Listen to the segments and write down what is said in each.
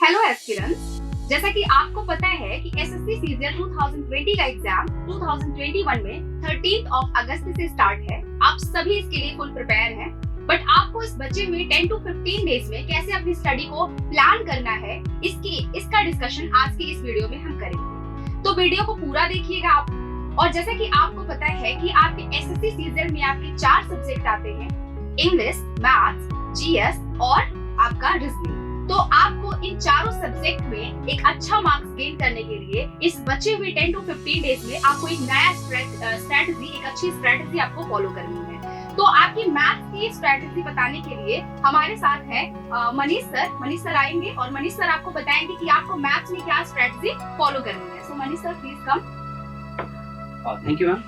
Hello aspirants, जैसा कि आपको पता है कि एसएससी सीजीएल 2020 का एग्जाम 2021 में 13 अगस्त से स्टार्ट है। आप सभी इसके लिए फुल प्रिपेयर हैं, बट आपको इस बचे हुए 10 to 15 डेज में कैसे अपनी स्टडी को प्लान करना है, इसका डिस्कशन आज की इस वीडियो में हम करेंगे। तो वीडियो को पूरा देखिएगा आप। और जैसा कि आपको पता है कि आपके एसएससी सीजीएल में आपके 4 सब्जेक्ट आते हैं, इंग्लिश, मैथ्स, जीएस और आपका रीजनिंग। तो आपको इन चारों सब्जेक्ट में एक अच्छा मार्क्स गेन करने के लिए इस बचे हुए 10 to 15 डेज में आपको एक नया स्ट्रेटजी, एक अच्छी स्ट्रेटजी आपको फॉलो करनी है। तो आपकी मैथ्स की स्ट्रेटजी बताने के लिए हमारे साथ है मनीष सर आएंगे और मनीष सर आपको बताएंगे कि आपको मैथ्स में क्या स्ट्रेटजी फॉलो करनी है। So Manish sir please come. Thank you ma'am.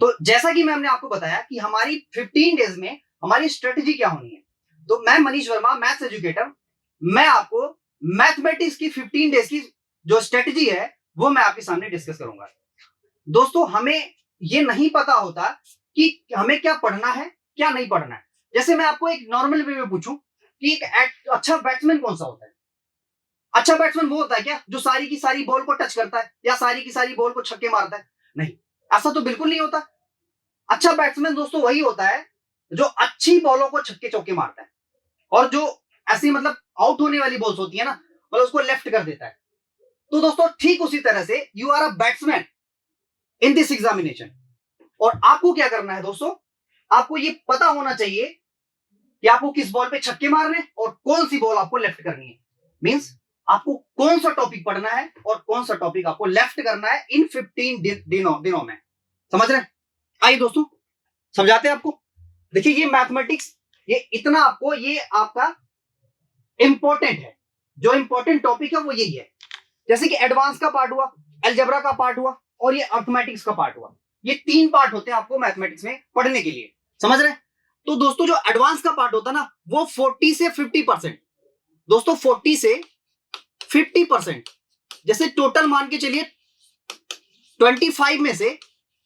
तो जैसा कि मैम ने आपको बताया कि हमारी 15 डेज में हमारी स्ट्रेटजी क्या होनी है, तो मैं मनीष वर्मा, मैथ्स एजुकेटर, मैं आपको मैथमेटिक्स की 15 डेज की जो स्ट्रेटजी है वो मैं आपके सामने डिस्कस करूंगा। दोस्तों, हमें ये नहीं पता होता कि हमें क्या पढ़ना है, क्या नहीं पढ़ना है। जैसे मैं आपको एक नॉर्मल वे में पूछूं कि एक अच्छा बैट्समैन कौन सा होता है। अच्छा बैट्समैन वो होता है क्या जो सारी की सारी बॉल को टच करता है या सारी की सारी बॉल को छक्के मारता है? नहीं, ऐसा तो बिल्कुल नहीं होता। अच्छा बैट्समैन दोस्तों वही होता है जो अच्छी बॉलों को छक्के चौके मारता है और जो ऐसी मतलब आउट होने वाली बॉल्स होती है ना, मतलब उसको लेफ्ट कर देता है। तो दोस्तों ठीक उसी तरह से you are a batsman in this examination. और आपको क्या करना है दोस्तों, आपको ये पता होना चाहिए कि आपको किस बॉल पे छक्के मारने और कौन सी बॉल आपको लेफ्ट करनी है। मींस आपको कौन सा टॉपिक पढ़ना है और कौन सा टॉपिक आपको लेफ्ट करना है इन 15 दिनों में। समझ रहे हैं? आइए दोस्तों समझाते हैं आपको। देखिए ये मैथमेटिक्स, ये इतना आपको, ये आपका इंपॉर्टेंट है। जो इंपॉर्टेंट टॉपिक है वो यही है। जैसे कि एडवांस का पार्ट हुआ, अलजेब्रा का पार्ट हुआ और ये अर्थमेटिक्स का पार्ट हुआ। ये 3 पार्ट होते हैं आपको मैथमेटिक्स में पढ़ने के लिए। समझ रहे हैं? तो दोस्तों जो एडवांस का पार्ट होता है ना, वो 40 से 50%। दोस्तों 40 से 50%, जैसे टोटल मान के चलिए 25 में से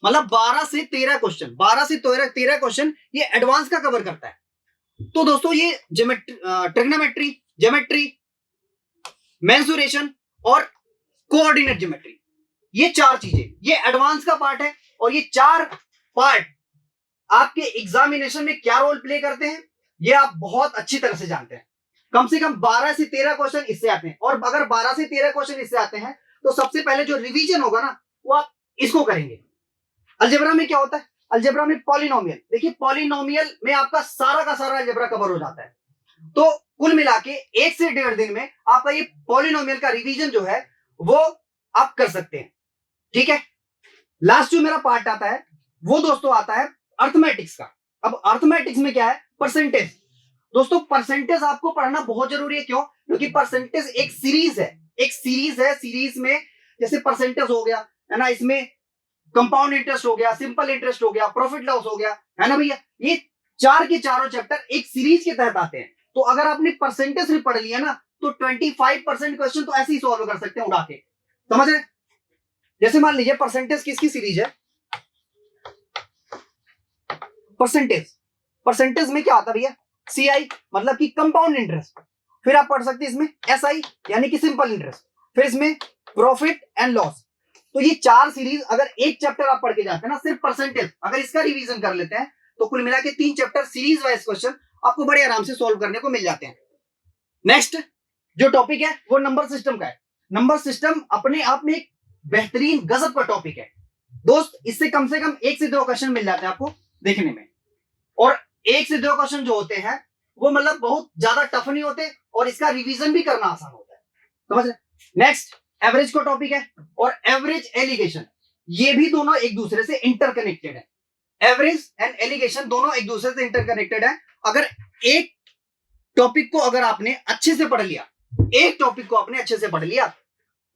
मतलब 12 से 13 क्वेश्चन, 12 से 13 क्वेश्चन ये एडवांस का कवर करता है। तो दोस्तों ये ट्रिग्नोमेट्री, ज्योमेट्री, मेंसुरेशन और कोऑर्डिनेट ज्योमेट्री, ये 4 चीजें ये एडवांस का पार्ट है। और ये 4 पार्ट आपके एग्जामिनेशन में क्या रोल प्ले करते हैं ये आप बहुत अच्छी तरह से जानते हैं। कम से कम 12 से 13 क्वेश्चन इससे आते हैं। और अगर 12 से 13 क्वेश्चन इससे आते हैं तो सबसे पहले जो रिवीजन होगा ना वो आप इसको करेंगे। अलजेब्रा में क्या होता है, अलजेब्रा में पॉलिनोमियल, देखिए पॉलिनोमियल में आपका सारा का सारा अलजेब्रा कवर हो जाता है। तो कुल मिला के 1 से 1.5 दिन में आपका ये पॉलिनोमियल का रिवीजन जो है वो आप कर सकते हैं। ठीक है, लास्ट जो मेरा पार्ट आता है वो दोस्तों आता है अर्थमेटिक्स का। अब अर्थमेटिक्स में क्या है, परसेंटेज। दोस्तों परसेंटेज आपको पढ़ना बहुत जरूरी है। क्यों? क्योंकि परसेंटेज एक सीरीज है, सीरीज में जैसे परसेंटेज हो गया है ना, इसमें कंपाउंड इंटरेस्ट हो गया, सिंपल इंटरेस्ट हो गया, प्रॉफिट लॉस हो गया, है ना भैया। ये 4 के चारों चैप्टर एक सीरीज के तहत आते हैं। तो अगर आपने परसेंटेज भी पढ़ लिया ना तो 25% क्वेश्चन तो ऐसे ही सॉल्व कर सकते हैं उड़ा के। समझ रहे? जैसे मान लीजिए परसेंटेज किसकी सीरीज है, परसेंटेज में क्या आता है भैया, सीआई मतलब कि कंपाउंड इंटरेस्ट। फिर आप पढ़ सकते हैं इसमें एसआई यानी कि सिंपल इंटरेस्ट, फिर इसमें प्रॉफिट एंड लॉस। तो ये 4 सीरीज अगर एक चैप्टर आप पढ़ के जाते हैं ना, सिर्फ परसेंटेज अगर इसका रिवीजन कर लेते हैं तो कुल मिला के 3 चैप्टर सीरीज वाइज क्वेश्चन आपको बड़े आराम से सॉल्व करने को मिल जाते हैं। नेक्स्ट जो टॉपिक है वो नंबर सिस्टम का है। नंबर सिस्टम अपने आप में एक बेहतरीन गजब का टॉपिक है दोस्त। इससे कम से कम 1 से 2 क्वेश्चन मिल जाते हैं आपको देखने में। और 1 से 2 क्वेश्चन जो होते हैं वो मतलब बहुत ज्यादा टफ नहीं होते और इसका रिवीजन भी करना आसान होता है। समझ रहे? नेक्स्ट एवरेज का टॉपिक है और एवरेज एलिगेशन, ये भी दोनों एक दूसरे से इंटरकनेक्टेड है। एवरेज एंड एलिगेशन दोनों एक दूसरे से इंटरकनेक्टेड है। अगर एक टॉपिक को अगर आपने अच्छे से पढ़ लिया, एक टॉपिक को आपने अच्छे से पढ़ लिया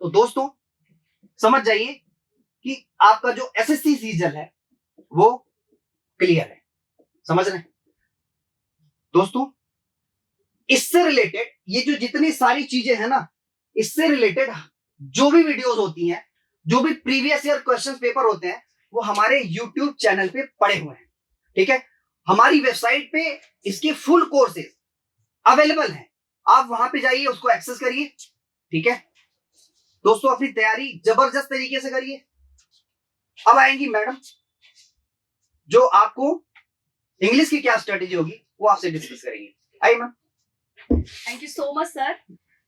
तो दोस्तों समझ जाइए कि आपका जो एसएससी सीजन है वो क्लियर है। समझ रहे हैं दोस्तों? इससे रिलेटेड ये जो जितनी सारी चीजें हैं ना, इससे रिलेटेड जो भी वीडियोस होती हैं, जो भी प्रीवियस ईयर क्वेश्चन पेपर होते हैं वो हमारे यूट्यूब चैनल पे पड़े हुए हैं। ठीक है, हमारी वेबसाइट पे इसके फुल कोर्सेज अवेलेबल हैं। आप वहां पे जाइए, उसको एक्सेस करिए, ठीक है दोस्तों। अपनी तैयारी जबरदस्त तरीके से करिए। अब आएंगी मैडम, जो आपको इंग्लिश की क्या स्ट्रेटेजी होगी वो आपसे डिस्कस करेंगे। आइए ma'am. Thank you so much sir.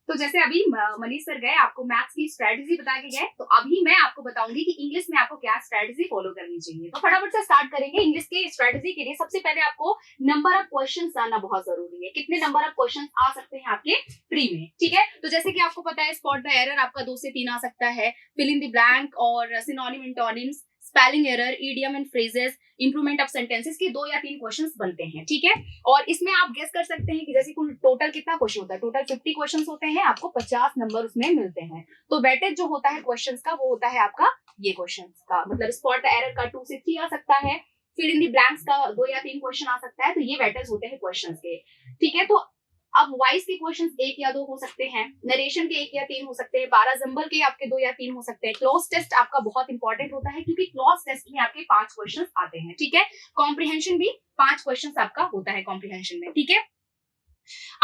तो जैसे अभी मनीष सर गए, आपको मैथ्स की स्ट्रेटेजी बता के गए, तो अभी मैं आपको बताऊंगी कि इंग्लिश में आपको क्या स्ट्रेटेजी फॉलो करनी चाहिए। तो फटाफट से स्टार्ट करेंगे। इंग्लिश की स्ट्रेटेजी के लिए सबसे पहले आपको नंबर ऑफ क्वेश्चंस आना बहुत जरूरी है। कितने नंबर ऑफ क्वेश्चंस आ सकते हैं आपके प्री में, ठीक है। तो जैसे कि आपको पता है, स्पॉट द एरर आपका 2 से 3 आ सकता है, फिल इन द ब्लैंक और synonym antonyms, spelling error, idiom and phrases, improvement of sentences के 2 या 3 क्वेश्चंस बनते हैं, ठीक है। और इसमें आप गेस कर सकते हैं कि जैसे कुल टोटल कितना क्वेश्चन होता है। टोटल 50 क्वेश्चंस होते हैं, आपको 50 नंबर उसमें मिलते हैं। तो वेटेज जो होता है क्वेश्चंस का, वो होता है आपका ये क्वेश्चंस का, मतलब स्पॉट द एरर का 2 से 3 आ सकता है, फिल इन द ब्लैंक्स का 2 या 3 क्वेश्चन आ सकता है। तो ये वेटेज होते हैं क्वेश्चंस के, ठीक है। तो अब वॉइस के क्वेश्चंस 1 या 2 हो सकते हैं, नरेशन के 1 या 3 हो सकते हैं, पैराजंबल के आपके 2 या 3 हो सकते हैं। क्लॉज टेस्ट आपका बहुत इंपॉर्टेंट होता है, क्योंकि क्लॉज टेस्ट में आपके 5 क्वेश्चंस आते हैं, ठीक है। कॉम्प्रिहेंशन भी 5 क्वेश्चंस आपका होता है कॉम्प्रिहेंशन में, ठीक है।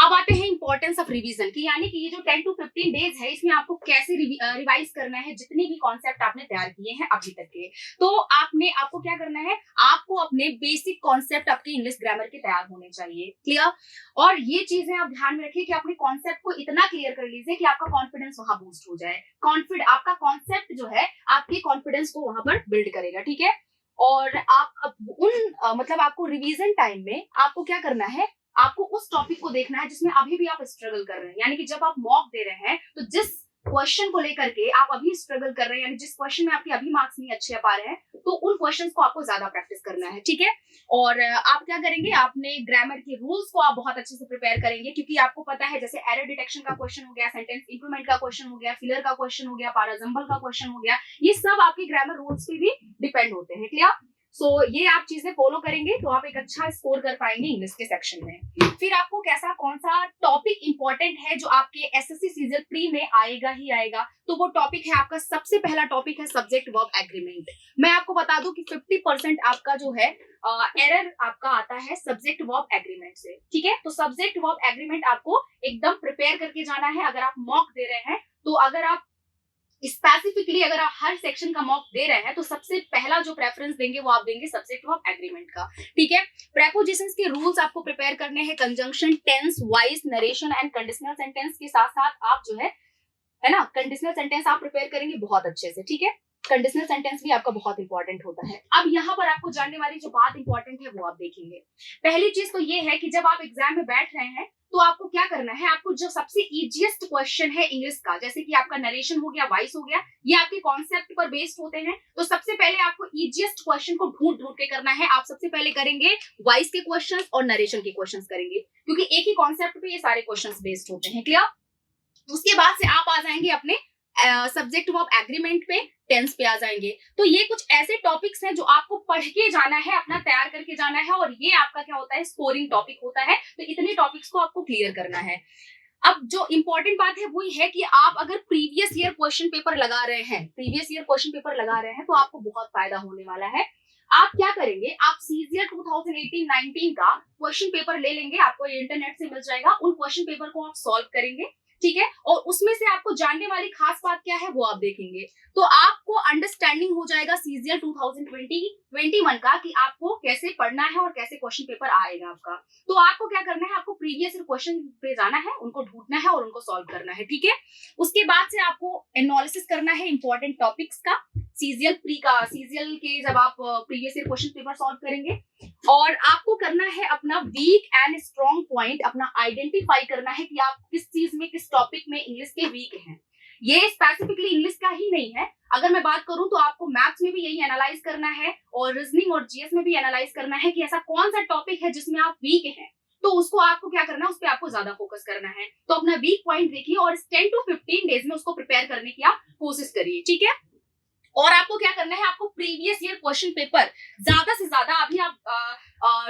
अब आते हैं इंपॉर्टेंस ऑफ रिवीजन की, यानी कि ये जो 10 to 15 डेज है, इसमें आपको कैसे रिवाइज करना है जितने भी कॉन्सेप्ट आपने तैयार किए हैं अभी तक के। तो आपको क्या करना है, आपको अपने बेसिक कॉन्सेप्ट आपके इंग्लिश ग्रामर के तैयार होने चाहिए, क्लियर। और ये चीजें आप ध्यान में रखिए कि अपने कॉन्सेप्ट को इतना क्लियर कर लीजिए कि आपका कॉन्फिडेंस वहां बूस्ट हो जाए। आपका कॉन्सेप्ट जो है आपके कॉन्फिडेंस को वहां पर बिल्ड करेगा, ठीक है। और आप मतलब आपको रिवीजन टाइम में आपको क्या करना है, आपको उस टॉपिक को देखना है जिसमें अभी भी आप स्ट्रगल कर रहे हैं। यानी कि जब आप मॉक दे रहे हैं, तो जिस क्वेश्चन को लेकर के आप अभी स्ट्रगल कर रहे हैं, यानी जिस क्वेश्चन में आपके अभी मार्क्स नहीं अच्छे आ पा रहे हैं, तो उन क्वेश्चंस को आपको ज्यादा प्रैक्टिस करना है, ठीक है। और आप क्या करेंगे, आपने ग्रामर के रूल्स को आप बहुत अच्छे से प्रिपेयर करेंगे, क्योंकि आपको पता है जैसे एरर डिटेक्शन का क्वेश्चन हो गया, सेंटेंस इंप्रूवमेंट का क्वेश्चन हो गया, फिलर का क्वेश्चन हो गया, पैराजंबल का क्वेश्चन हो गया, ये सब आपके ग्रामर रूल्स पे भी डिपेंड होते हैं, क्लियर। सो ये आप चीजें फॉलो करेंगे तो आप एक अच्छा स्कोर कर पाएंगे इंग्लिश के सेक्शन में। फिर आपको कौन सा टॉपिक इंपॉर्टेंट है जो आपके एसएससी सीजन प्री में आएगा ही आएगा, तो वो टॉपिक है आपका, सबसे पहला टॉपिक है सब्जेक्ट वर्ब एग्रीमेंट। मैं आपको बता दूं कि 50% आपका जो है एरर आपका आता है सब्जेक्ट वर्ब एग्रीमेंट से, ठीक है। तो सब्जेक्ट वर्ब एग्रीमेंट आपको एकदम प्रिपेयर करके जाना है। अगर आप मॉक दे रहे हैं, तो अगर आप स्पेसिफिकली अगर आप हर सेक्शन का मॉक दे रहे हैं, तो सबसे पहला जो प्रेफरेंस देंगे वो आप देंगे सब्जेक्ट वर्ब एग्रीमेंट का, ठीक है। प्रेपोजिशंस के रूल्स आपको प्रिपेयर करने हैं, conjunction, tense, voice, narration and conditional sentence के साथ साथ आप जो है ना, कंडीशनल सेंटेंस आप प्रिपेयर करेंगे बहुत अच्छे से, ठीक है। कंडीशनल सेंटेंस भी आपका बहुत इंपॉर्टेंट होता है। अब यहाँ पर आपको जानने वाली जो बात इंपॉर्टेंट है वो आप देखेंगे। पहली चीज तो ये है कि जब आप एग्जाम में बैठ रहे हैं, तो आपको क्या करना है, आपको जो सबसे इजीएस्ट क्वेश्चन है इंग्लिश का, जैसे कि आपका नरेशन हो गया, वॉइस हो गया, ये आपके कॉन्सेप्ट पर बेस्ड होते हैं, तो सबसे पहले आपको इजीएस्ट क्वेश्चन को ढूंढ ढूंढ के करना है। आप सबसे पहले करेंगे वॉइस के क्वेश्चंस और नरेशन के क्वेश्चंस करेंगे, क्योंकि एक ही कॉन्सेप्ट पे ये सारे क्वेश्चंस बेस्ड होते हैं, क्लियर। उसके बाद से आप आ जाएंगे अपने सब्जेक्ट वर्ब एग्रीमेंट पे, टेंस पे आ जाएंगे। तो ये कुछ ऐसे टॉपिक्स हैं जो आपको पढ़ के जाना है, अपना तैयार करके जाना है, और ये आपका क्या होता है, स्कोरिंग टॉपिक होता है। तो इतने टॉपिक्स को आपको क्लियर करना है। अब जो इंपॉर्टेंट बात है वो ये है कि आप अगर प्रीवियस ईयर क्वेश्चन पेपर लगा रहे हैं, तो आपको बहुत फायदा होने वाला है। आप क्या करेंगे, आप सीजीएल 2018-19 का क्वेश्चन पेपर ले लेंगे, आपको इंटरनेट से मिल जाएगा, उन क्वेश्चन पेपर को आप सॉल्व करेंगे, ठीक है। और उसमें से आपको जानने वाली खास बात क्या है वो आप देखेंगे, तो आपको अंडरस्टैंडिंग हो जाएगा सीजीएल 2020-21 का कि आपको कैसे पढ़ना है और कैसे क्वेश्चन पेपर आएगा आपका। तो आपको क्या करना है, आपको प्रीवियस क्वेश्चन पे जाना है, उनको ढूंढना है और उनको सॉल्व करना है, ठीक है। उसके बाद से आपको एनालिसिस करना है इंपॉर्टेंट टॉपिक्स का, सीजीएल के जब आप previous year question paper solve करेंगे। और आपको करना है अपना वीक एंड स्ट्रॉन्ग पॉइंट अपना आइडेंटिफाई करना है कि आप किस चीज में, किस टॉपिक में इंग्लिश के वीक हैं। ये स्पेसिफिकली इंग्लिश का ही नहीं है, अगर मैं बात करूं तो आपको मैथ्स में भी यही एनालाइज करना है, और रीजनिंग और जीएस में भी एनालाइज करना है कि ऐसा कौन सा टॉपिक है जिसमें आप वीक हैं, तो उसको आपको क्या करना है, उस पर आपको ज्यादा फोकस करना है। तो अपना वीक पॉइंट देखिए और 10 to 15 डेज में उसको प्रिपेयर करने की आप कोशिश करिए, ठीक है। और आपको क्या करना है, आपको प्रीवियस ईयर क्वेश्चन पेपर ज्यादा से ज्यादा, अभी आप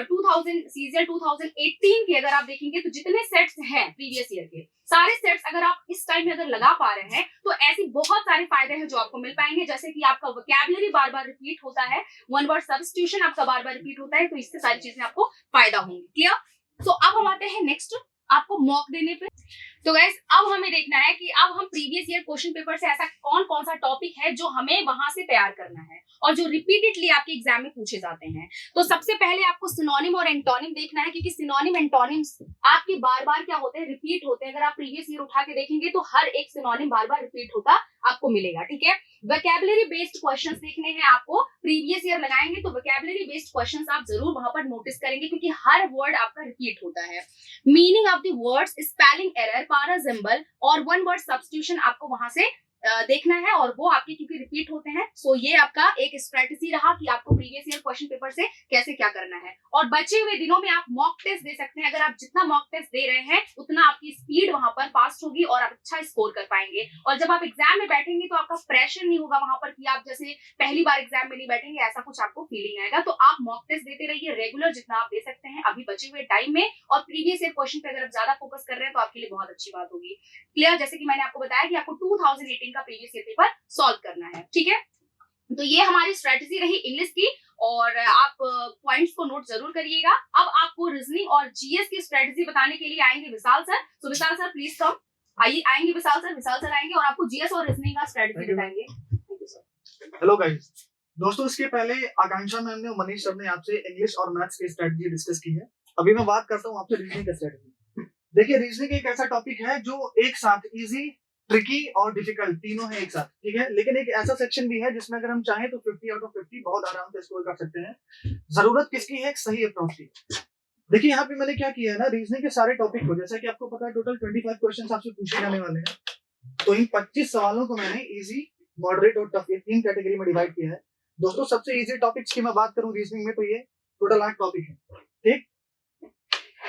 2018 के अगर आप देखेंगे तो जितने सेट्स हैं प्रीवियस ईयर के, सारे सेट्स अगर आप इस टाइम में अगर लगा पा रहे हैं, तो ऐसे बहुत सारे फायदे हैं जो आपको मिल पाएंगे। जैसे कि आपका वोकैबुलरी बार बार रिपीट होता है, वन वर्ड सब्स्टिट्यूशन आपका बार बार रिपीट होता है, तो इससे सारी चीजें आपको फायदा होंगी, क्लियर। सो अब हम आते हैं नेक्स्ट आपको मॉक देने पे। तो गाइस अब हमें देखना है कि अब हम प्रीवियस ईयर क्वेश्चन पेपर से ऐसा कौन कौन सा टॉपिक है जो हमें वहां से तैयार करना है और जो रिपीटेडली आपके एग्जाम में पूछे जाते हैं। तो सबसे पहले आपको सिनोनिम और एंटोनिम देखना है, क्योंकि सिनोनिम एंटोनिम्स आपके बार बार क्या होते हैं, रिपीट होते हैं। अगर आप प्रीवियस ईयर उठा के देखेंगे तो हर एक सिनोनिम बार बार रिपीट होता आपको मिलेगा, ठीक है। वोकैबुलरी बेस्ड क्वेश्चंस देखने हैं आपको, प्रीवियस ईयर लगाएंगे तो वोकैबुलरी बेस्ड क्वेश्चंस आप जरूर वहां पर नोटिस करेंगे, क्योंकि हर वर्ड आपका रिपीट होता है। Meaning of the words, spelling error, parajumble और वन वर्ड सब्स्टिट्यूशन आपको वहां से देखना है, और वो आपके क्योंकि रिपीट होते हैं। सो ये आपका एक स्ट्रेटेजी रहा कि आपको प्रीवियस ईयर क्वेश्चन पेपर से कैसे क्या करना है। और बचे हुए दिनों में आप मॉक टेस्ट दे सकते हैं। अगर आप जितना मॉक टेस्ट दे रहे हैं उतना आपकी स्पीड वहां पर फास्ट होगी और आप अच्छा स्कोर कर पाएंगे। और जब आप एग्जाम में बैठेंगे तो आपका प्रेशर नहीं होगा वहां पर कि आप जैसे पहली बार एग्जाम में नहीं बैठेंगे, ऐसा कुछ आपको फीलिंग आएगा। तो आप मॉक टेस्ट देते रहिए रेगुलर, जितना आप दे सकते हैं अभी बचे हुए टाइम में। और प्रीवियस ईयर क्वेश्चन पे अगर आप ज्यादा फोकस कर रहे हैं तो आपके लिए बहुत अच्छी बात होगी। क्लियर? जैसे कि मैंने आपको बताया कि आपको 2018 का प्रीवियस ईयर पेपर सॉल्व करना है, ठीक है। तो ये हमारी स्ट्रेटेजी रही इंग्लिश की, और आप पॉइंट्स को नोट जरूर करिएगा। अब आपको रीजनिंग और जीएस की स्ट्रेटेजी बताने के लिए आएंगे विशाल सर। तो विशाल सर प्लीज कम, आएंगे विशाल सर आएंगे और आपको जीएस और रीजनिंग का स्ट्रेटेजी बताएंगे। Thank you sir. Hello guys, दोस्तों इसके पहले आकांक्षा मैम ने और मनीष सर ने आपसे इंग्लिश और मैथ्स की स्ट्रेटजी डिस्कस की है। अभी मैं बात करता हूँ आपसे रीजनिंग की स्ट्रेटजी। देखिए, रीजनिंग एक ऐसा टॉपिक है जो एक साथ इजी, ट्रिकी और डिफिकल्ट तीनों है एक साथ, ठीक है। लेकिन एक ऐसा सेक्शन भी है जिसमें अगर हम चाहें तो 50 आउट ऑफ 50 बहुत आराम से स्कोर कर सकते हैं। जरूरत किसकी है? एक सही अप्रोच की। देखिए यहाँ पे मैंने क्या किया है ना, रीजनिंग के सारे टॉपिक को, जैसा कि आपको पता है टोटल 25 क्वेश्चंस आपसे पूछे जाने वाले हैं। तो इन 25 सवालों को मैंने इजी, मॉडरेट और टफ, ये 3 कैटेगरी में डिवाइड किया है। दोस्तों सबसे इजी टॉपिक्स की मैं बात करूं रीजनिंग में तो ये टोटल 8 टॉपिक है, ठीक।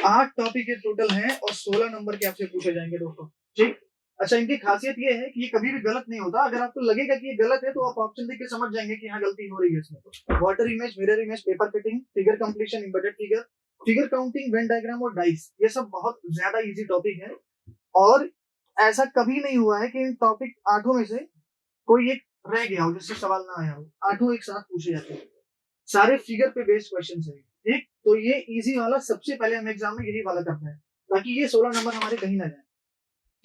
8 टॉपिक ये टोटल है और 16 नंबर के आपसे पूछे जाएंगे दोस्तों, ठीक। अच्छा, इनकी खासियत ये है कि ये कभी भी गलत नहीं होता। अगर आपको लगेगा कि ये गलत है तो आप ऑप्शन देख के समझ जाएंगे कि हाँ गलती हो रही है इसमें। तो water image, mirror image, paper cutting, figure completion, embedded figure, figure counting, Venn diagram और डाइस, ये सब बहुत ज्यादा इजी टॉपिक है। और ऐसा कभी नहीं हुआ है कि इन टॉपिक 8 में से कोई एक रह गया हो जिससे सवाल ना आया हो। 8 एक साथ पूछे जाते हैं, सारे फिगर पे बेस्ड क्वेश्चन है, ठीक। तो ये इजी वाला सबसे पहले हम एग्जाम में यही वाला करते हैं ताकि ये 16 नंबर हमारे कहीं ना जाए,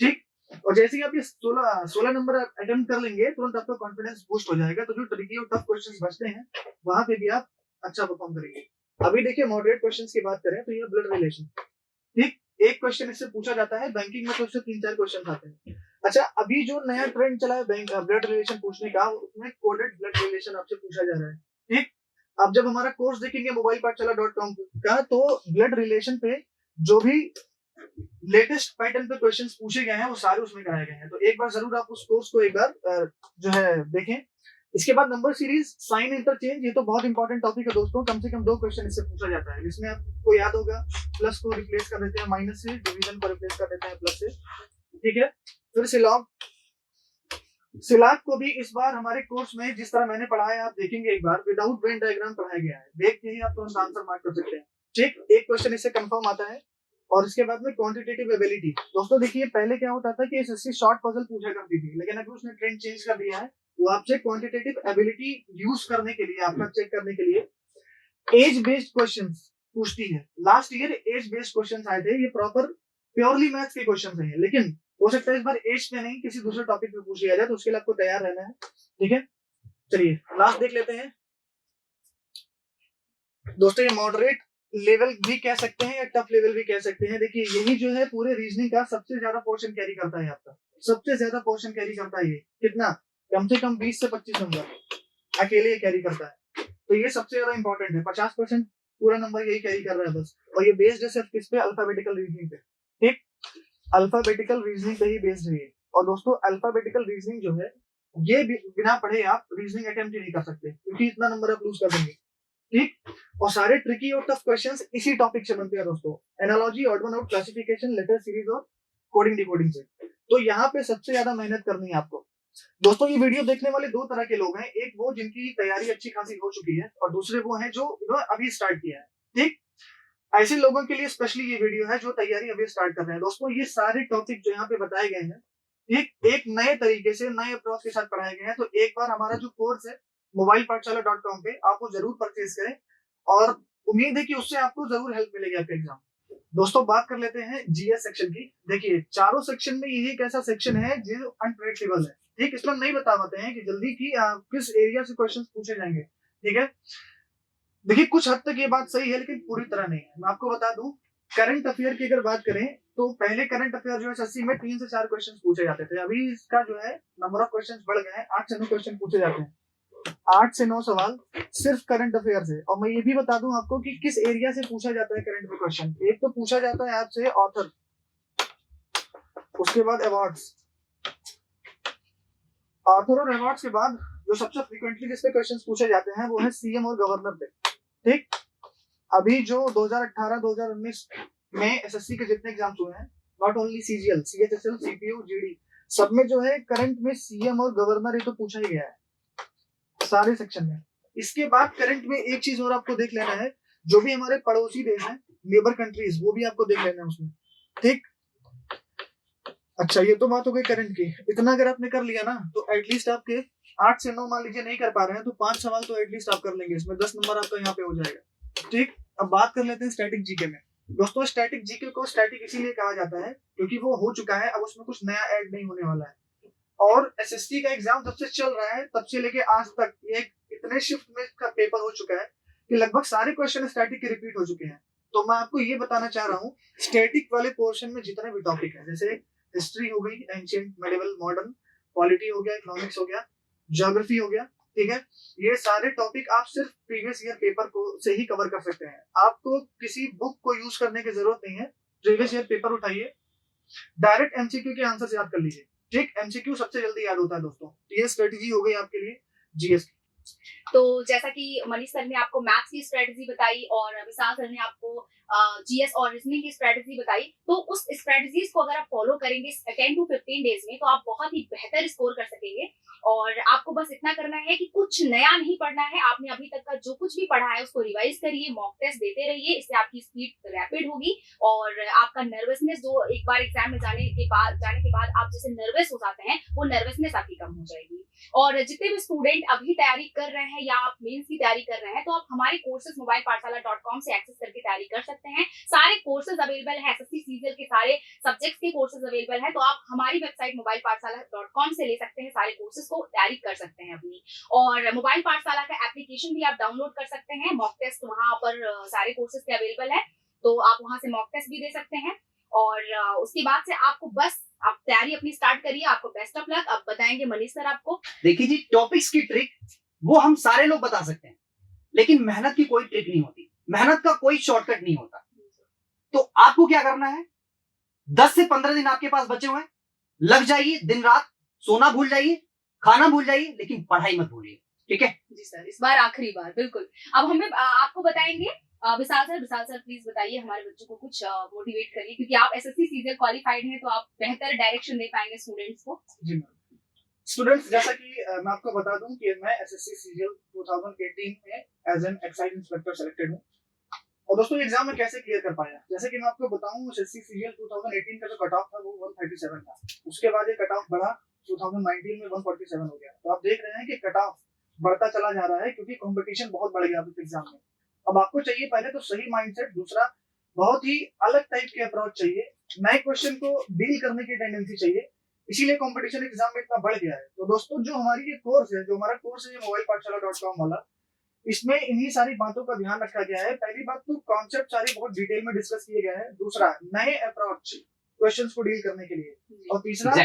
ठीक। और जैसे ही आप ये 16 नंबर अटेम्प्ट कर लेंगे तुरंत आपका कॉन्फिडेंस बूस्ट हो जाएगा। तो जो ट्रिकी और टफ क्वेश्चंस बचते हैं वहां पे भी आप अच्छा परफॉर्म करेंगे। अभी देखिए मॉडरेट क्वेश्चंस की बात करें तो ये ब्लड रिलेशन, ठीक। एक क्वेश्चन इससे पूछा जाता है, बैंकिंग में तो इससे 3-4 क्वेश्चन आते हैं। अच्छा, अभी जो नया ट्रेंड चला है बैंक ब्लड रिलेशन पूछने का, उसमें कोडेड ब्लड रिलेशन आपसे पूछा जा रहा है, ठीक। अब जब हमारा कोर्स देखेंगे मोबाइल पाठशाला.com का, तो ब्लड रिलेशन पे जो भी लेटेस्ट पैटर्न पे क्वेश्चंस पूछे गए हैं वो सारे उसमें कराए गए हैं। तो एक बार जरूर आप उस कोर्स को एक बार जो है देखें। इसके बाद नंबर सीरीज, साइन इंटरचेंज, ये तो बहुत इंपॉर्टेंट टॉपिक है दोस्तों। कम से कम 2 क्वेश्चन इससे पूछा जाता है, जिसमें आपको याद होगा प्लस को रिप्लेस कर देते हैं माइनस से, डिवीजन को रिप्लेस कर देते हैं प्लस से, ठीक है। फिर सिलॉग को भी इस बार हमारे कोर्स में जिस तरह मैंने पढ़ाया आप देखेंगे एक बार, विदाउट वेन डायग्राम पढ़ाया गया है। देख के ही आप तुरंत आंसर मार्क कर सकते हैं, ठीक। एक क्वेश्चन इससे कंफर्म आता है। और इसके बाद में क्वांटिटेटिव एबिलिटी। दोस्तों देखिए, पहले क्या होता था कि एसएससी शॉर्ट पजल पूछा करती थी, लेकिन अभी उसने ट्रेंड चेंज कर दिया है। वो आपसे क्वांटिटेटिव एबिलिटी यूज करने के लिए, आपका चेक करने के लिए एज बेस्ड क्वेश्चंस पूछती है। Last year age based questions आए थे, ये प्रॉपर प्योरली मैथ्स के क्वेश्चंस हैं, लेकिन हो सकता है इस बार एज पे नहीं किसी दूसरे टॉपिक पे पूछ लिया जाए, तो उसके लिए आपको तैयार रहना है, ठीक है। चलिए लास्ट देख लेते हैं दोस्तों। ये मॉडरेट लेवल भी कह सकते हैं या टफ लेवल भी कह सकते हैं। देखिए यही जो है पूरे रीजनिंग का सबसे ज्यादा पोर्शन कैरी करता है, आपका सबसे ज्यादा पोर्शन कैरी करता है। ये कितना? कम से कम 20 से 25 नंबर अकेले कैरी करता है। तो ये सबसे ज्यादा इंपॉर्टेंट है। 50% पूरा नंबर यही कैरी कर रहा है बस। और ये बेस्ड है सिर्फ किस पे? अल्फाबेटिकल रीजनिंग पे, ठीक। अल्फाबेटिकल रीजनिंग पे ही बेस्ड है। और दोस्तों अल्फाबेटिकल रीजनिंग जो है ये बिना पढ़े आप रीजनिंग अटेम्प्ट ही नहीं कर सकते, क्योंकि इतना नंबर आप लूज कर देंगे, ठीक। और सारे ट्रिकी और टफ क्वेश्चंस इसी टॉपिक से बनते हैं दोस्तों। Analogy, odd one out, classification, letter series और कोडिंग डिकोडिंग से। तो यहाँ पे सबसे ज्यादा मेहनत करनी है आपको दोस्तों। ये वीडियो देखने वाले 2 तरह के लोग हैं, एक वो जिनकी तैयारी अच्छी खासी हो चुकी है और दूसरे वो हैं जो अभी स्टार्ट किया है, ठीक। ऐसे लोगों के लिए स्पेशली ये वीडियो है जो तैयारी अभी स्टार्ट कर रहे हैं। दोस्तों ये सारे टॉपिक जो यहाँ पे बताए गए हैं एक नए तरीके से, नए अप्रोच के साथ पढ़ाए गए हैं। तो एक बार हमारा जो कोर्स है मोबाइल पाठशाला.com पे आप वो जरूर परचेज करें, और उम्मीद है कि उससे आपको जरूर हेल्प मिलेगी आपके एग्जाम। दोस्तों बात कर लेते हैं जीएस सेक्शन की। देखिए चारों सेक्शन में यही एक ऐसा सेक्शन है जो अनप्रेडिक्टेबल है। ठीक, इसमें हम नहीं बता पाते हैं कि जल्दी की किस एरिया से क्वेश्चंस पूछे जाएंगे। ठीक है, देखिए कुछ हद तक ये बात सही है लेकिन पूरी तरह नहीं है। मैं आपको बता दूं, करंट अफेयर की अगर बात करें तो पहले करंट अफेयर जो है एसएससी में 3 से 4 क्वेश्चन पूछे जाते थे। अभी इसका जो है नंबर ऑफ क्वेश्चन बढ़ गए हैं, 8 से 9 क्वेश्चन पूछे जाते हैं। 8 से 9 सवाल सिर्फ करंट अफेयर से। और मैं ये भी बता दूं आपको कि किस एरिया से पूछा जाता है करंट में क्वेश्चन। एक तो पूछा जाता है आपसे ऑथर, उसके बाद अवार्ड्स, ऑथर और अवार्ड्स के बाद जो सबसे फ्रीक्वेंटली जिस पे क्वेश्चंस पूछे जाते हैं वो है सीएम और गवर्नर पे। ठीक, अभी जो 2018-2019 में एसएससी के जितने एग्जाम्स हुए हैं, not only CGL, CHSL, CPU, GD, सब में जो है करंट में सीएम और गवर्नर ये तो पूछा ही गया है सारे सेक्शन में। इसके बाद करंट में एक चीज और आपको देख लेना है, जो भी हमारे पड़ोसी देश हैं, नेबर कंट्रीज, वो भी आपको देख लेना है उसमें। ठीक, अच्छा ये तो बात हो गई करंट की। इतना अगर आपने कर लिया ना तो एटलीस्ट आपके 8 से 9 मान लीजिए नहीं कर पा रहे हैं तो 5 सवाल तो एटलीस्ट आप कर लेंगे, इसमें 10 नंबर आपका यहाँ पे हो जाएगा। ठीक, अब बात कर लेते हैं स्टैटिक जीके में। दोस्तों स्टैटिक जीके को स्टैटिक इसीलिए कहा जाता है क्योंकि वो हो चुका है, अब उसमें कुछ नया ऐड नहीं होने वाला है। और एसएससी का एग्जाम जब से चल रहा है तब से लेके आज तक ये इतने शिफ्ट में का पेपर हो चुका है कि लगभग सारे क्वेश्चन स्टैटिक के रिपीट हो चुके हैं। तो मैं आपको ये बताना चाह रहा हूँ, स्टैटिक वाले पोर्शन में जितने भी टॉपिक है, जैसे हिस्ट्री हो गई, एंशिएंट, मेडिवल, मॉडर्न, पॉलिटी हो गया, इकोनॉमिक्स हो गया, ज्योग्राफी हो गया, ठीक है, ये सारे टॉपिक आप सिर्फ प्रीवियस ईयर पेपर को से ही कवर कर सकते हैं। आपको किसी बुक को यूज करने की जरूरत नहीं है। प्रीवियस ईयर पेपर उठाइए, डायरेक्ट एमसीक्यू के आंसर याद कर लीजिए। ठीक, एमसीक्यू सबसे जल्दी याद होता है दोस्तों। ये स्ट्रेटेजी हो गई आपके लिए जीएस की। तो जैसा कि मनीष सर ने आपको मैथ्स की स्ट्रेटजी बताई और विशाल सर ने आपको जीएस और रीजनिंग की स्ट्रेटजी बताई, तो उस स्ट्रेटजीज को अगर आप फॉलो करेंगे 10 to 15 डेज में तो आप बहुत ही बेहतर स्कोर कर सकेंगे। और आपको बस इतना करना है कि कुछ नया नहीं पढ़ना है, आपने अभी तक का जो कुछ भी पढ़ा है उसको रिवाइज करिए, मॉक टेस्ट देते रहिए, इससे आपकी स्पीड रैपिड होगी और आपका नर्वसनेस जो एक बार एग्जाम में जाने के बाद आप जैसे नर्वस हो जाते हैं वो नर्वसनेस आपकी कम हो जाएगी। और जितने भी स्टूडेंट अभी तैयारी कर रहे हैं या आप मेंस की तैयारी कर रहे हैं तो आप हमारे कोर्सेज mobilepathshala.com से एक्सेस करके तैयारी कर सकते हैं। सारे कोर्सेज अवेलेबल है, एसएससी सीजीएल के सारे सब्जेक्ट्स के कोर्सेज अवेलेबल है, तो आप हमारी वेबसाइट mobilepathshala.com से ले सकते हैं, सारे कोर्सेज को तैयारी कर सकते हैं अपनी। और मोबाइल पाठशाला का एप्लीकेशन भी आप डाउनलोड कर सकते हैं, मॉक टेस्ट वहां पर सारे कोर्सेज के अवेलेबल है, तो आप वहां से मॉक टेस्ट भी दे सकते हैं। और उसके बाद से आपको बस आप तैयारी अपनी स्टार्ट करिए। आपको बेस्ट ऑफ लक। अब बताएंगे मनीष सर आपको। देखिए जी, टॉपिक्स की ट्रिक वो हम सारे लोग बता सकते हैं, लेकिन मेहनत की कोई ट्रिक नहीं होती, मेहनत का कोई शॉर्टकट नहीं होता। तो आपको क्या करना है, 10 से 15 दिन आपके पास बचे हुए हैं, लग जाइए, दिन रात सोना भूल जाइए, खाना भूल जाइए, लेकिन पढ़ाई मत भूलिए। ठीक है जी सर, इस बार आखिरी बार बिल्कुल। अब हमें आपको बताएंगे विशाल सर प्लीज बताइए, हमारे बच्चों को कुछ मोटिवेट करिए, क्योंकि आप एसएससी सीजीएल क्वालिफाइड हैं तो आप बेहतर डायरेक्शन दे पाएंगे स्टूडेंट्स को। जी मैम, स्टूडेंट्स जैसा कि मैं आपको बता दूं कि मैं एसएससी सीजीएल 2018 में as an excise inspector selected हूं। और दोस्तों एग्जाम में कैसे क्लियर कर पाया, जैसे कि मैं आपको बताऊं, एसएससी सीजीएल 2018 का जो कट ऑफ था वो 137 था। उसके बाद ये कट ऑफ बढ़ा 2019 में 147 हो गया। तो आप देख रहे हैं कि कट ऑफ बढ़ता चला जा रहा है क्योंकि कंपटीशन बहुत बढ़ गया इस एग्जाम में। अब आपको चाहिए पहले तो सही माइंडसेट, दूसरा बहुत ही अलग टाइप के अप्रोच चाहिए, नए क्वेश्चन को डील करने की टेंडेंसी चाहिए, इसीलिए कंपटीशन एग्जाम में इतना बढ़ गया है। तो दोस्तों जो हमारी ये कोर्स है, जो हमारा कोर्स है mobilepathshala.com वाला, इसमें इन्हीं सारी बातों का ध्यान रखा गया है। पहली बात तो कॉन्सेप्ट सारी बहुत डिटेल में डिस्कस किए गए हैं, दूसरा नए अप्रोच क्वेश्चंस को डील करने के लिए, और तीसरा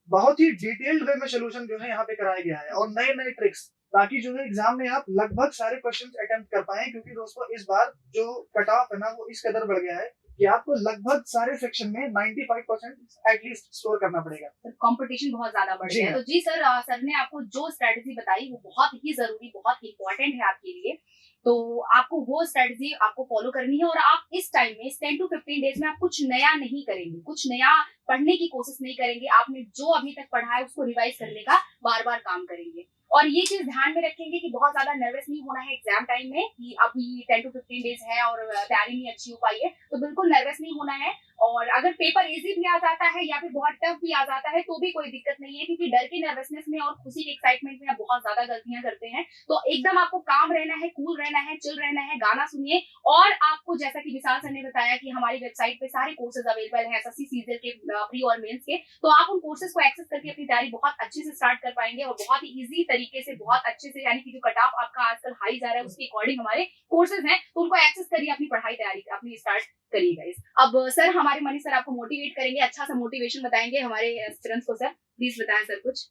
बहुत ही डिटेल्ड वे में सोल्यूशन जो है यहाँ पे कराया गया है, और नए नए ट्रिक्स, ताकि जो है एग्जाम में आप लगभग सारे क्वेश्चंस अटेम्प्ट कर पाएं। क्योंकि दोस्तों इस बार जो कट ऑफ है ना वो इस कदर बढ़ गया है कि आपको लगभग सारे सेक्शन में 95% एटलीस्ट स्कोर करना पड़ेगा। कंपटीशन बहुत ज्यादा बढ़ गया है। तो जी सर ने आपको जो स्ट्रेटजी बताई वो बहुत ही जरूरी, बहुत इंपॉर्टेंट है आपके लिए, तो आपको वो स्ट्रेटजी आपको फॉलो करनी है। और आप इस टाइम में 10 to 15 डेज में आप कुछ नया नहीं करेंगे, कुछ नया पढ़ने की कोशिश नहीं करेंगे, आपने जो अभी तक पढ़ा है उसको रिवाइज करने का बार बार काम करेंगे। और ये चीज ध्यान में रखेंगे कि बहुत ज्यादा नर्वस नहीं होना है एग्जाम टाइम में, कि अभी 10 to 15 डेज है और तैयारी नहीं अच्छी हो पाई है, तो बिल्कुल नर्वस नहीं होना है। और अगर पेपर इजी भी आ जाता है या फिर बहुत टफ भी आ जाता है तो भी कोई दिक्कत नहीं है, क्योंकि डर के नर्वसनेस में और खुशी के एक्साइटमेंट में आप बहुत ज्यादा गलतियां करते हैं। तो एकदम आपको काम रहना है, कूल रहना है, चिल रहना है, गाना सुनिए। और आपको जैसा कि विशाल सर ने बताया कि हमारी वेबसाइट पे सारे कोर्सेज अवेलेबल हैं एसएससी सीजीएल के प्री और मेंस के, तो आप उन कोर्सेज को एक्सेस करके अपनी तैयारी बहुत अच्छे से स्टार्ट कर पाएंगे और बहुत ही इजी तरीके से, बहुत अच्छे से, यानी कि जो कट ऑफ आपका आजकल हाई जा रहा है उसके अकॉर्डिंग हमारे कोर्सेज हैं, तो उनको एक्सेस करिए, अपनी पढ़ाई तैयारी अपनी स्टार्ट करिए गाइस। अब सर हमारे मनीष सर आपको मोटिवेट करेंगे, अच्छा सा मोटिवेशन बताएंगे हमारे स्टूडेंट्स को। सर प्लीज बताएं सर कुछ।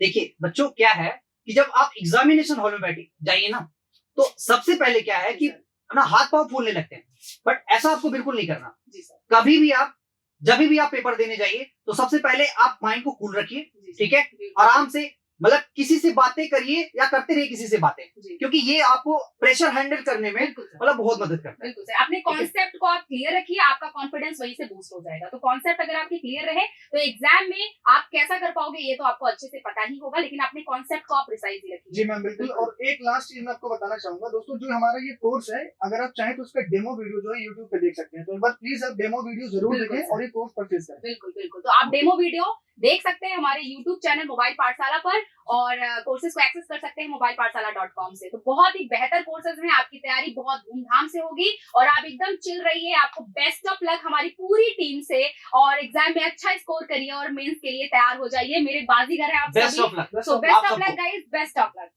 देखिए बच्चों, क्या है कि जब आप एग्जामिनेशन हॉल में बैठे जाइए ना, तो सबसे पहले क्या है कि ना हाथ पांव फूलने लगते हैं, बट ऐसा आपको बिल्कुल नहीं करना। जी सर। कभी भी आप जब भी आप पेपर देने जाइए तो सबसे पहले आप माइंड को कूल रखिए, ठीक है, आराम से, मतलब किसी से बातें करिए या करते रहिए किसी से बातें, क्योंकि ये आपको प्रेशर हैंडल करने में मतलब बहुत मदद करता है। बिल्कुल सर, अपने कॉन्सेप्ट को आप क्लियर रखिए, आपका कॉन्फिडेंस वहीं से बूस्ट हो जाएगा। तो कॉन्सेप्ट अगर आपके क्लियर रहे तो एग्जाम में आप कैसा कर पाओगे ये तो आपको अच्छे से पता ही होगा, लेकिन अपने कॉन्सेप्ट को आप प्रिसाइजली रखिए। जी मैम बिल्कुल। और एक लास्ट चीज मैं आपको बताना चाहूंगा दोस्तों, जो हमारा ये कोर्स है, अगर आप चाहें तो उसका डेमो वीडियो जो है यूट्यूब पे देख सकते हैं, तो एक बार प्लीज आप डेमो वीडियो जरूर देखें और ये कोर्स परचेज करें। बिल्कुल बिल्कुल, तो आप डेमो वीडियो देख सकते हैं हमारे YouTube चैनल मोबाइल पाठशाला पर, और कोर्सेज को एक्सेस कर सकते हैं mobilepathshala.com से। तो बहुत ही बेहतर कोर्सेज हैं, आपकी तैयारी बहुत धूमधाम से होगी और आप एकदम चिल रहिए। आपको बेस्ट ऑफ लक हमारी पूरी टीम से, और एग्जाम में अच्छा स्कोर करिए और मेंस के लिए तैयार हो जाइए। मेरे बाजीगर हैं आप सभी। Best of luck. So best of luck guys, best of luck.